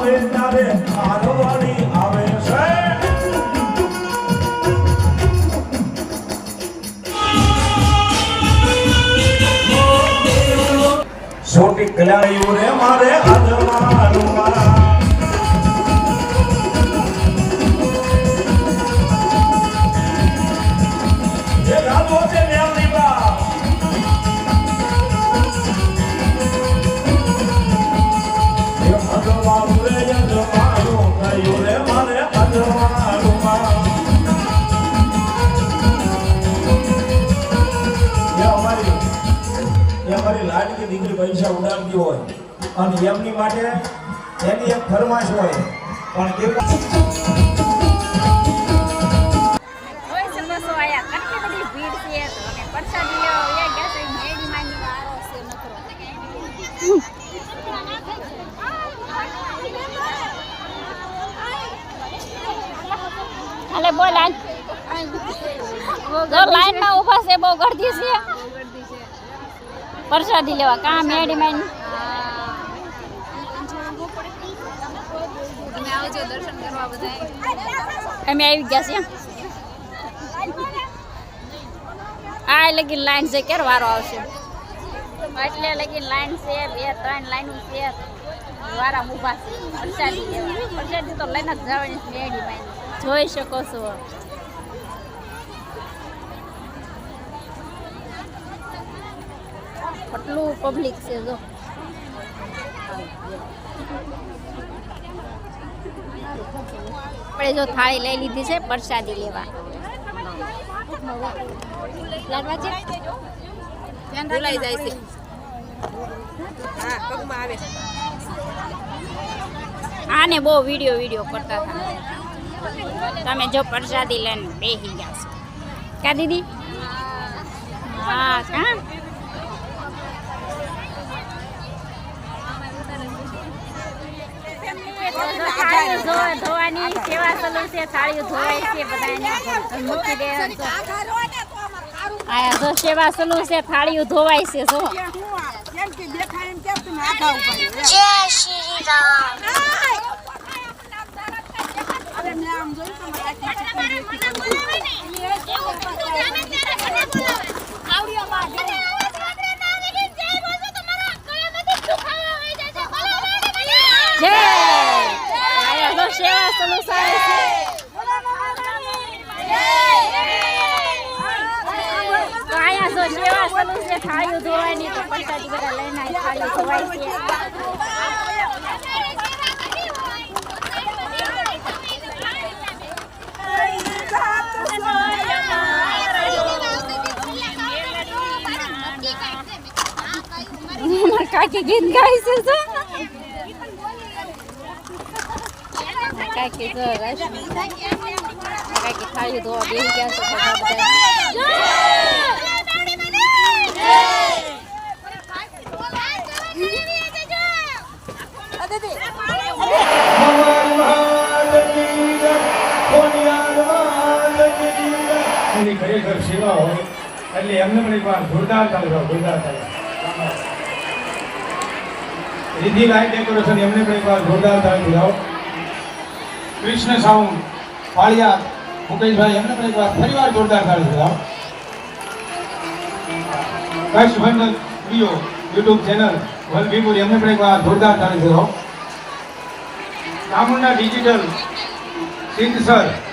આવે ત્યારે હારવાડી આવે છે છોટી કલાયું રે મારે આજમાડું લાડકી દીકરી પૈસા ઉડાડતી હોય અને એમની માટે એની એક ફરમાશ હોય પણ કેવું અલે બોલ લાઈન માં ઉભા છે બહુ ગર્દી છે પ્રસાદી લેવા કામ મેડી માં તમે આવજો દર્શન કરવા બધા અમે આવી ગયા છે આ લગી લાઈન છે ક્યારે વારો આવશે એટલે લગી લાઈન છે 2-3 લાઈન છે વારા ઉભા છે પ્રસાદી લેવા પ્રસાદી તો લઈને જ જવાની મેડી માં જોઈ શકો છો કેટલું પબ્લિક છે જો આપણે જો થાળી લઈ લીધી છે પ્રસાદી લેવા ભૂલાઈ જાય છે હા પગમાં આવે આને બહુ વિડીયો કરતા હતા તમે જો પ્રસાદી લઈને બેસી ગયા છો કા દીદી હા કા ધોવાની સેવા ચાલુ છે થાળીઓ ધોવાય છે બધાને મૂકી દે આયા જો સેવા ચાલુ છે થાળીઓ ધોવાય છે જો જય શ્રી રામ સેવા ચાલુ છે આયા જો સેવા ચાલુ છે થાળીઓ ધોવાની તો પ્રસાદી બધા લઈને થાળીઓ ધોવાય છે કાકી ગીત ગાય છે કાકી જો કાકી થાળી ધોવા બેસી ગયા છે ખરેખર સેવા હોય એટલે એમને પણ એક વાર જોરદાર ચાલુ રીધી લાઈટ ડેકોરેશન એમને પણ એક વાર જોરદાર ચાલુ જાઓ કૃષ્ણ સાઉન્ડ પાળિયા મુકેશભાઈ એમને પણ એક વાર ફરી વાર જોરદાર ચાલુ જાઓ કશભંડ વિડિયો યુટ્યુબ ચેનલ વલભીપુર એમને પણ એક વાર જોરદાર ચાલુ જાઓ ચામુંડા ડિજિટલ સિદ્ધ સર